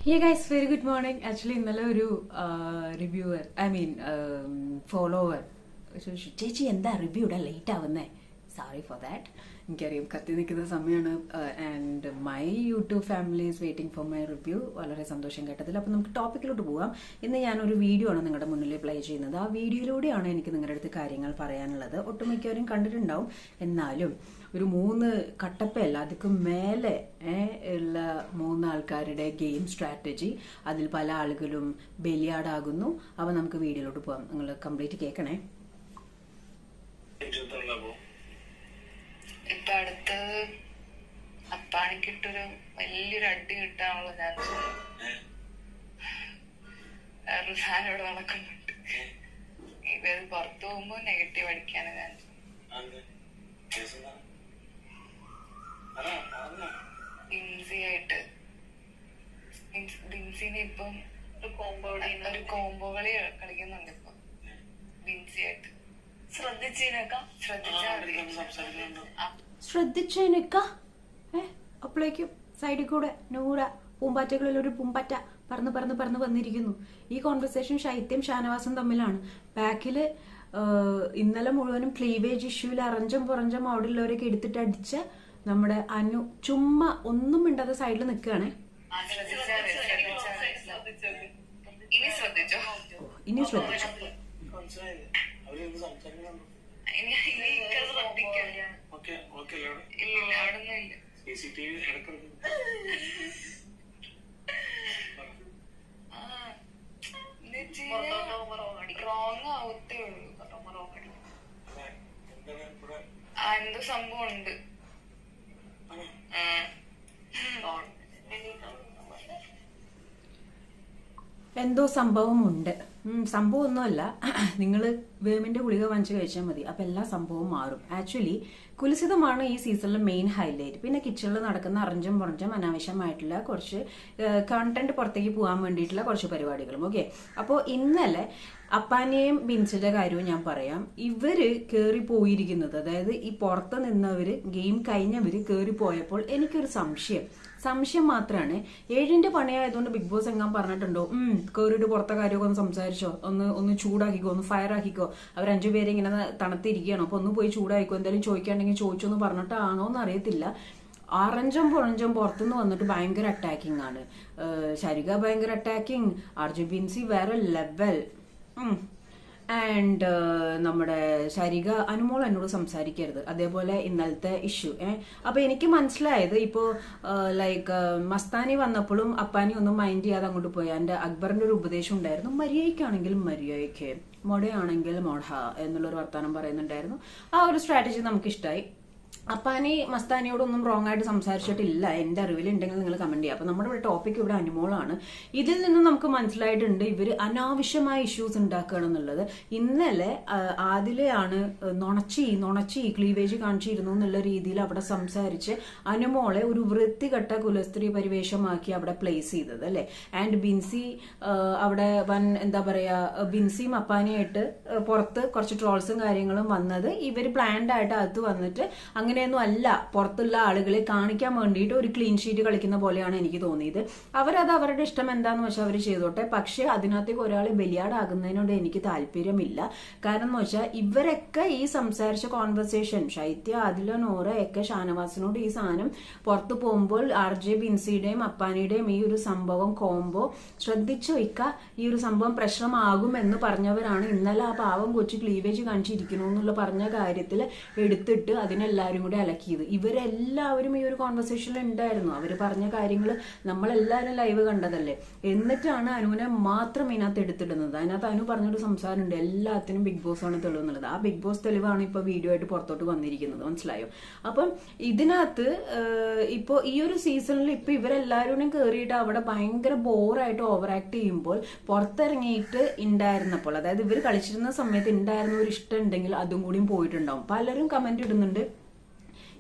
Hey guys, very good morning. Actually, ഇന്നലെ ഒരു reviewer follower ചേച്ചി എന്താ റിവ്യൂ ഇടാൻ ലേറ്റ് ആവുന്നേ. Sorry for that. എനിക്കറിയാം കത്തി നിൽക്കുന്ന സമയമാണ്. And my YouTube family is waiting for my review. വളരെ സന്തോഷം കേട്ടതിൽ. അപ്പോൾ നമുക്ക് ടോപ്പിക്കിലോട്ട് പോകാം. ഇന്ന് ഞാനൊരു വീഡിയോ ആണ് നിങ്ങളുടെ മുന്നിൽ പ്ലേ ചെയ്യുന്നത്. ആ വീഡിയോയിലൂടെയാണ് എനിക്ക് നിങ്ങളുടെ അടുത്ത് കാര്യങ്ങൾ പറയാനുള്ളത്. ഒട്ടുമിക്കവരും കണ്ടിട്ടുണ്ടാവും. എന്നാലും ഒരു 3 കട്ടപ്പയല്ല അതിക്കും മേലെ ഉള്ള 3 ആൾക്കാരുടെ ഗെയിം സ്ട്രാറ്റജി, അതിൽ പല ആളുകളും ബലിയാടാകുന്നു. അപ്പൊ നമുക്ക് വീഡിയോയിലോട്ട് പോകാം. നിങ്ങൾ കംപ്ലീറ്റ് കേൾക്കണേ. ഇപ്പൊ അടുത്ത് അപ്പാണിക്കിട്ടൊരു വലിയൊരു അടി കിട്ടാനുള്ള ചാൻസ് വേറൊരു സാധനം ഇവിടെ നടക്കുന്നുണ്ട്. ഇവർ പുറത്തു പോകുമ്പോ നെഗറ്റീവ് അടിക്കാന് ചാൻസ്. ബിൻസിയായിട്ട് ബിൻസിനെ ഇപ്പം ഒരു കോംബോ കളി കളിക്കുന്നുണ്ട് ഇപ്പൊ ബിൻസിയായിട്ട്. ശ്രദ്ധിച്ചേനക്ക അപ്പോഴേക്കും സൈഡിൽ കൂടെ നൂറ പൂമ്പാറ്റകളിൽ ഒരു പൂമ്പാറ്റ പറന്ന് വന്നിരിക്കുന്നു. ഈ കോൺവെർസേഷൻ ശൈത്യം ഷാനവാസും തമ്മിലാണ്. ബാക്കില് ഇന്നലെ മുഴുവനും ക്ലീവേജ് ഇഷ്യൂവിൽ അറഞ്ചം പുറഞ്ചം അവിടെ ഉള്ളവരൊക്കെ എടുത്തിട്ട് അടിച്ച നമ്മുടെ അനു ചുമ്മാ ഒന്നും മിണ്ടാതെ സൈഡിൽ നിൽക്കുകയാണേ. ഇനി ശ്രദ്ധിച്ചോ. റോങ് ആവത്തേ ഉള്ളൂ. എന്തോ സംഭവം ഉണ്ട്. എന്തോ സംഭവമുണ്ട്. സംഭവമൊന്നുമല്ല. നിങ്ങൾ വേമിന്റെ ഗുളിക വാങ്ങിച്ച് കഴിച്ചാൽ മതി. അപ്പൊ എല്ലാ സംഭവവും മാറും. ആക്ച്വലി കുൽസിതമാണ് ഈ സീസണിലെ മെയിൻ ഹൈലൈറ്റ്. പിന്നെ കിച്ചണിൽ നടക്കുന്ന അറഞ്ചും പുറഞ്ചും അനാവശ്യമായിട്ടുള്ള കുറച്ച് കണ്ടന്റ് പുറത്തേക്ക് പോകാൻ വേണ്ടിയിട്ടുള്ള കുറച്ച് പരിപാടികളും. ഓക്കെ, അപ്പോൾ ഇന്നലെ അപ്പാനെയും ബിൻസിന്റെ കാര്യവും ഞാൻ പറയാം. ഇവര് കേറി പോയിരിക്കുന്നത്, അതായത് ഈ പുറത്ത് നിന്നവര് ഗെയിം കഴിഞ്ഞവര് കേറി പോയപ്പോൾ എനിക്കൊരു സംശയം മാത്രമാണ്. 7ന്റെ പണിയായതുകൊണ്ട് ബിഗ് ബോസ് എങ്ങാൻ പറഞ്ഞിട്ടുണ്ടോ കേറിയിട്ട് പുറത്തെ കാര്യമൊക്കെ ഒന്ന് സംസാരിച്ചോ, ഒന്ന് ചൂടാക്കിക്കോ, ഒന്ന് ഫയർ ആക്കിക്കോ, അവർ 5 പേരെ ഇങ്ങനെ തണുത്തിരിക്കുകയാണോ, അപ്പൊ ഒന്ന് പോയി ചൂടാക്കിക്കോ, എന്തായാലും ചോദിക്കാണ്ടെങ്കിൽ ചോദിച്ചോന്ന് പറഞ്ഞിട്ടാണോ എന്ന് അറിയത്തില്ല. അറഞ്ചും പുറഞ്ചും പുറത്തുനിന്ന് വന്നിട്ട് ഭയങ്കര അറ്റാക്കിംഗ് ആണ്. ശരിക ഭയങ്കര അറ്റാക്കിംഗ്, ആർജെ ബിൻസി വേറെ ലെവൽ. ആൻഡ് നമ്മുടെ ശരിക അനുമോൾ എന്നോട് സംസാരിക്കരുത്. അതേപോലെ ഇന്നലത്തെ ഇഷ്യൂ. അപ്പൊ എനിക്ക് മനസ്സിലായത് ഇപ്പോ ലൈക്ക് മസ്താനി വന്നപ്പോഴും അപ്പാനി ഒന്നും മൈൻഡ് ചെയ്യാതെ അങ്ങോട്ട് പോയി. എന്റെ അക്ബറിന്റെ ഒരു ഉപദേശം ഉണ്ടായിരുന്നു, മര്യാദയ്ക്കാണെങ്കിൽ മര്യാദയ്ക്ക്, മൊടയാണെങ്കിൽ മൊട എന്നുള്ളൊരു വർത്താനം പറയുന്നുണ്ടായിരുന്നു. ആ ഒരു സ്ട്രാറ്റജി നമുക്ക് ഇഷ്ടമായി. അപ്പാനി മസ്താനിയോടൊന്നും റോങ് ആയിട്ട് സംസാരിച്ചിട്ടില്ല, എന്റെ അറിവിൽ ഉണ്ടെങ്കിൽ നിങ്ങൾ കമന്റ് ചെയ്യാം. അപ്പൊ നമ്മുടെ ഇവിടെ ടോപ്പിക് ഇവിടെ അനുമോളാണ്. ഇതിൽ നിന്ന് നമുക്ക് മനസ്സിലായിട്ടുണ്ട് ഇവര് അനാവശ്യമായ ഇഷ്യൂസ് ഉണ്ടാക്കുകയാണെന്നുള്ളത്. ഇന്നലെ ആദിലെയാണ് നുണച്ചി ക്ലീവേജ് കാണിച്ചിരുന്നു എന്നുള്ള രീതിയിൽ അവിടെ സംസാരിച്ച് അനുമോളെ ഒരു വൃത്തികെട്ട കുലസ്ത്രീ പരിവേഷമാക്കി അവിടെ പ്ലേസ് ചെയ്തത് അല്ലെ. ആൻഡ് ബിൻസി അവിടെ എന്താ പറയാ, ബിൻസിയും അപ്പാനിയായിട്ട് പുറത്ത് കുറച്ച് ട്രോൾസും കാര്യങ്ങളും വന്നത് ഇവര് പ്ലാൻഡ് ആയിട്ട് അകത്ത് വന്നിട്ട് അങ്ങനെയൊന്നും അല്ല, പുറത്തുള്ള ആളുകളെ കാണിക്കാൻ വേണ്ടിയിട്ട് ഒരു ക്ലീൻ ഷീറ്റ് കളിക്കുന്ന പോലെയാണ് എനിക്ക് തോന്നിയത്. അവരത് അവരുടെ ഇഷ്ടം എന്താന്ന് വെച്ചാൽ അവർ ചെയ്തോട്ടെ. പക്ഷെ അതിനകത്തേക്ക് ഒരാൾ ബലിയാടാകുന്നതിനോട് എനിക്ക് താല്പര്യമില്ല. കാരണം എന്ന് വെച്ചാൽ ഇവരൊക്കെ ഈ സംസാരിച്ച കോൺവെർസേഷൻ, ശൈത്യ, ആദില, നോറ ഒക്കെ ഷാനവാസിനോട് ഈ സാധനം പുറത്തു പോകുമ്പോൾ ആർജെ ബിൻസിയുടെയും അപ്പാനിയുടെയും ഈ ഒരു സംഭവം കോംബോ ശ്രദ്ധിച്ചു വയ്ക്ക, ഈ ഒരു സംഭവം പ്രശ്നമാകുമെന്ന് പറഞ്ഞവരാണ് ഇന്നലെ ആ പാവം കൊച്ചു ക്ലീവേജ് കാണിച്ചിരിക്കുന്നു എന്നുള്ള പറഞ്ഞ കാര്യത്തിൽ എടുത്തിട്ട് അതിനെല്ലാവരും കൂടി അലക്കിയത്. ഇവരെല്ലാവരും ഈ ഒരു കോൺവെർസേഷനിൽ ഉണ്ടായിരുന്നു. അവര് പറഞ്ഞ കാര്യങ്ങൾ നമ്മളെല്ലാവരും ലൈവ് കണ്ടതല്ലേ. എന്നിട്ടാണ് അനുവിനെ മാത്രം ഇതിനകത്ത് എടുത്തിടുന്നത്. അതിനകത്ത് അനു പറഞ്ഞൊരു സംസാരമുണ്ട്, എല്ലാത്തിനും ബിഗ് ബോസ് ആണ് തെളിവെന്നുള്ളത്. ആ ബിഗ് ബോസ് തെളിവാണ് ഇപ്പൊ വീഡിയോ ആയിട്ട് പുറത്തോട്ട് വന്നിരിക്കുന്നത്. മനസ്സിലായോ? അപ്പം ഇതിനകത്ത് ഇപ്പൊ ഈ ഒരു സീസണിൽ ഇപ്പൊ ഇവരെല്ലാവരും കയറിയിട്ട് അവിടെ ഭയങ്കര ബോറായിട്ട് ഓവർ ആക്ട് ചെയ്യുമ്പോൾ പുറത്തിറങ്ങിയിട്ട് ഉണ്ടായിരുന്നപ്പോൾ, അതായത് ഇവർ കളിച്ചിരുന്ന സമയത്ത് ഉണ്ടായിരുന്ന ഒരു ഇഷ്ടം ഉണ്ടെങ്കിൽ അതും കൂടിയും പോയിട്ടുണ്ടാവും. പലരും കമന്റ് ഇടുന്നുണ്ട്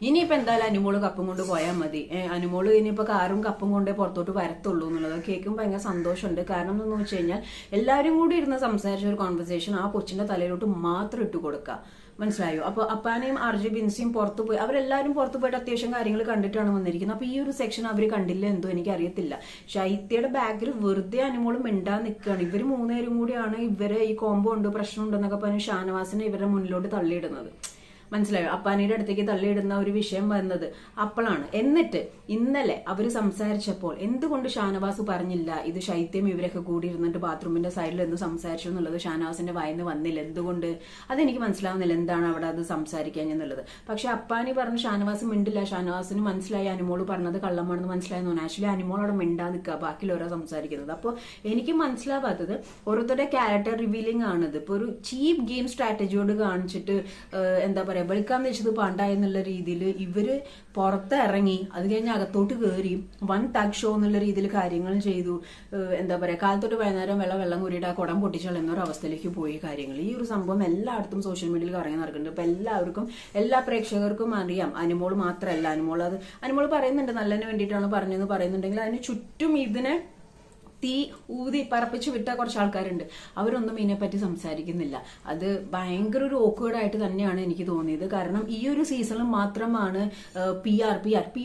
ഇനിയിപ്പോ എന്തായാലും അനുമോള് കപ്പും കൊണ്ട് പോയാൽ മതി, അനുമോള് ഇനിയിപ്പോ കാറും കപ്പും കൊണ്ടേ പുറത്തോട്ട് വരത്തുള്ളൂ എന്നുള്ളത് കേൾക്കും ഭയങ്കര സന്തോഷമുണ്ട്. കാരണം എന്താണെന്ന് വെച്ച് കഴിഞ്ഞാൽ എല്ലാവരും കൂടി ഇരുന്ന് സംസാരിച്ച ഒരു കോൺവെർസേഷൻ ആ കൊച്ചിന്റെ തലയിലോട്ട് മാത്രം ഇട്ട് കൊടുക്കുക. മനസ്സിലായോ? അപ്പൊ അപ്പാനെയും ആർജെ ബിൻസിയും പുറത്തു പോയി, അവരെല്ലാരും പുറത്തു പോയിട്ട് അത്യാവശ്യം കാര്യങ്ങൾ കണ്ടിട്ടാണ് വന്നിരിക്കുന്നത്. അപ്പൊ ഈ ഒരു സെക്ഷൻ അവർ കണ്ടില്ല എന്തോ എനിക്ക് അറിയത്തില്ല. ശൈത്യയുടെ ബാക്കിൽ വെറുതെ അനുമോളും മിണ്ടാൻ നിൽക്കുകയാണ്. ഇവര് മൂന്നുപേരും കൂടിയാണ് ഇവരെ ഈ കോംബോ ഉണ്ട്, പ്രശ്നമുണ്ടെന്നൊക്കെ പറഞ്ഞ് ഷാനവാസിനെ ഇവരുടെ മുന്നിലോട്ട് തള്ളിയിടുന്നത്. മനസ്സിലായോ? അപ്പാനിയുടെ അടുത്തേക്ക് തള്ളിയിടുന്ന ഒരു വിഷയം വന്നത് അപ്പോഴാണ്. എന്നിട്ട് ഇന്നലെ അവര് സംസാരിച്ചപ്പോൾ എന്തുകൊണ്ട് ഷാനവാസ് പറഞ്ഞില്ല ഇത് ശൈത്യം ഇവരൊക്കെ കൂടി ഇരുന്നിട്ട് ബാത്റൂമിന്റെ സൈഡിൽ എന്ന് സംസാരിച്ചു എന്നുള്ളത് ഷാനവാസിന്റെ വായിന്ന് വന്നില്ല? എന്തുകൊണ്ട്? അതെനിക്ക് മനസ്സിലാവുന്നില്ല, എന്താണ് അവിടെ അത് സംസാരിക്കാൻ എന്നുള്ളത്. പക്ഷെ അപ്പാനി പറഞ്ഞു ഷാനവാസ് മിണ്ടില്ല. ഷാനവാസിന് മനസ്സിലായി അനുമോള് പറഞ്ഞത് കള്ളമാണെന്ന് മനസ്സിലായെന്ന് തോന്നുന്നു. ആക്ച്വലി അനുമോൾ അവിടെ മിണ്ടാ നിൽക്കുക, ബാക്കിയുള്ളവരാ സംസാരിക്കുന്നത്. അപ്പോൾ എനിക്ക് മനസ്സിലാവാത്തത് ഓരോരുത്തരുടെ ക്യാരക്ടർ റിവീലിംഗ് ആണിത്. ഇപ്പൊ ഒരു ചീപ്പ് ഗെയിം സ്ട്രാറ്റജിയോട് കാണിച്ചിട്ട് എന്താ പറയാ, വെളുക്കാന്ന് വെച്ചത് പാണ്ടായി എന്നുള്ള രീതിയിൽ ഇവര് പുറത്തിറങ്ങി അത് കഴിഞ്ഞ് അകത്തോട്ട് കയറി വൺ തഗ് ഷോ എന്നുള്ള രീതിയിൽ കാര്യങ്ങൾ ചെയ്തു. എന്താ പറയാ, കാലത്തോട്ട് വൈകുന്നേരം വെള്ളം കൂടിയിട്ട് ആ കുടം പൊട്ടിച്ചളയുന്ന ഒരു അവസ്ഥയിലേക്ക് പോയി കാര്യങ്ങൾ. ഈ ഒരു സംഭവം എല്ലായിടത്തും സോഷ്യൽ മീഡിയയിൽ കറങ്ങി നടക്കുന്നുണ്ട്. ഇപ്പൊ എല്ലാവർക്കും, എല്ലാ പ്രേക്ഷകർക്കും അറിയാം. അനുമോൾ മാത്രമല്ല, അനുമോൾ പറയുന്നുണ്ട് നല്ലതിന് വേണ്ടിയിട്ടാണ് പറഞ്ഞതെന്ന് പറയുന്നുണ്ടെങ്കിൽ അതിന് ചുറ്റും ഇതിനെ തീ ഊതി പറപ്പിച്ച് വിട്ട കുറച്ച് ആൾക്കാരുണ്ട്. അവരൊന്നും ഇതിനെപ്പറ്റി സംസാരിക്കുന്നില്ല. അത് ഭയങ്കര ഒരു ഓക്വേർഡായിട്ട് തന്നെയാണ് എനിക്ക് തോന്നിയത്. കാരണം ഈ ഒരു സീസണിൽ മാത്രമാണ് പി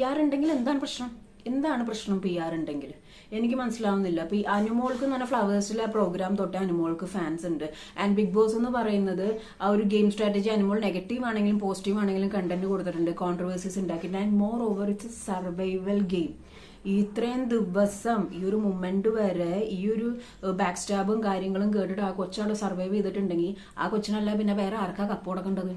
ആർ ഉണ്ടെങ്കിൽ എന്താണ് പ്രശ്നം പി ആർ ഉണ്ടെങ്കിൽ? എനിക്ക് മനസ്സിലാവുന്നില്ല. അപ്പൊ ഈ അനുമോൾക്ക് എന്ന് പറഞ്ഞാൽ ഫ്ലവേഴ്സിലെ പ്രോഗ്രാം തൊട്ട് അനുമോൾക്ക് ഫാൻസ് ഉണ്ട്. ആൻഡ് ബിഗ് ബോസ് എന്ന് പറയുന്നത് ആ ഒരു ഗെയിം സ്ട്രാറ്റജി അനുമോൾ നെഗറ്റീവ് ആണെങ്കിലും പോസിറ്റീവ് ആണെങ്കിലും കണ്ടന്റ് കൊടുത്തിട്ടുണ്ട്, കോൺട്രവേഴ്സീസ് ഉണ്ടാക്കിയിട്ടുണ്ട്. And more over it's A survival game. ഇത്രയും ദിവസം ഈ ഒരു മൊമെന്റ് വരെ ഈ ഒരു ബാക്ക് സ്റ്റാബും കാര്യങ്ങളും കേട്ടിട്ട് ആ കൊച്ചവിടെ സർവൈവ് ചെയ്തിട്ടുണ്ടെങ്കിൽ ആ കൊച്ചിനല്ല പിന്നെ വേറെ ആർക്കാ കപ്പ് കൊടുക്കേണ്ടത്?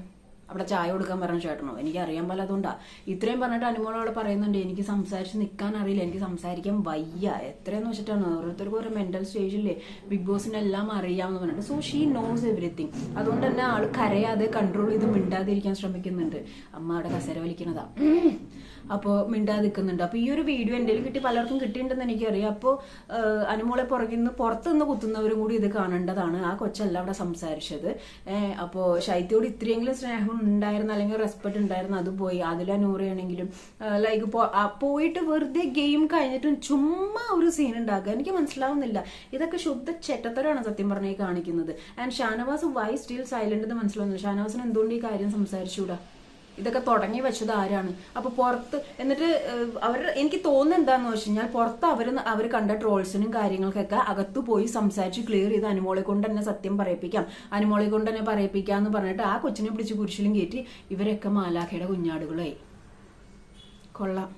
അവിടെ ചായ കൊടുക്കാൻ പറഞ്ഞ ചേട്ടനോ? എനിക്ക് അറിയാൻ പാലതുകൊണ്ടാ. ഇത്രയും പറഞ്ഞിട്ട് അനുമോളോട് പറയുന്നുണ്ട് എനിക്ക് സംസാരിച്ച് നിൽക്കാൻ അറിയില്ല, എനിക്ക് സംസാരിക്കാൻ വയ്യ. എത്രയെന്ന് വെച്ചിട്ടാണ് ഓരോരുത്തർക്കും ഒരു മെന്റൽ സ്റ്റേജില്ലേ, ബിഗ് ബോസിനെല്ലാം അറിയാമെന്ന് പറഞ്ഞിട്ട്. So she knows everything. അതുകൊണ്ട് തന്നെ ആള് കരയാതെ കൺട്രോൾ ചെയ്ത് മിണ്ടാതിരിക്കാൻ ശ്രമിക്കുന്നുണ്ട്. അമ്മ അവിടെ കസേര വലിക്കുന്നതാ, അപ്പോൾ മിണ്ടാതിരിക്കുന്നുണ്ട്. അപ്പൊ ഈ ഒരു വീഡിയോ എന്തെങ്കിലും കിട്ടി, പലർക്കും കിട്ടിയിട്ടുണ്ടെന്ന് എനിക്കറിയാം. അപ്പോൾ അനുമോളെ പുറത്തുനിന്ന് കുത്തുന്നവരും കൂടി ഇത് കാണേണ്ടതാണ്. ആ കൊച്ചല്ല അവിടെ സംസാരിച്ചത്. അപ്പോൾ ശൈത്യോട് ഇത്രയെങ്കിലും സ്നേഹം ഉണ്ടായിരുന്നു, അല്ലെങ്കിൽ റെസ്പെക്ട് ഉണ്ടായിരുന്നു, അത് പോയി. അതില നൂറയാണെങ്കിലും ലൈക്ക് പോയിട്ട് വെറുതെ ഗെയിം കഴിഞ്ഞിട്ടും ചുമ്മാ ഒരു സീൻ ഉണ്ടാക്കുക. എനിക്ക് മനസ്സിലാവുന്നില്ല. ഇതൊക്കെ ശുദ്ധ ചെറ്റത്തരാണ് സത്യം പറഞ്ഞാൽ കാണിക്കുന്നത്. And Shanavas why still silent എന്ന് മനസ്സിലാവുന്നില്ല. ഷാനവാസിന് എന്തുകൊണ്ട് ഈ കാര്യം സംസാരിച്ചുകൂടാ? ഇതൊക്കെ തുടങ്ങി വെച്ചത് ആരാണ്? അപ്പൊ പുറത്ത് എന്നിട്ട് എനിക്ക് തോന്നുന്നത് എന്താന്ന് വെച്ച് കഴിഞ്ഞാൽ പുറത്ത് അവർ കണ്ട ട്രോൾസിനും കാര്യങ്ങൾക്കൊക്കെ അകത്തു പോയി സംസാരിച്ച് ക്ലിയർ ചെയ്ത് അനുമോളെ കൊണ്ട് തന്നെ സത്യം പറയിപ്പിക്കാം, അനുമോളെ കൊണ്ട് തന്നെ പറയിപ്പിക്കാന്ന് പറഞ്ഞിട്ട് ആ കൊച്ചിനെ പിടിച്ച് കുരിശിലും കയറ്റി ഇവരൊക്കെ മാലാഖയുടെ കുഞ്ഞാടുകളായി. കൊള്ളാം.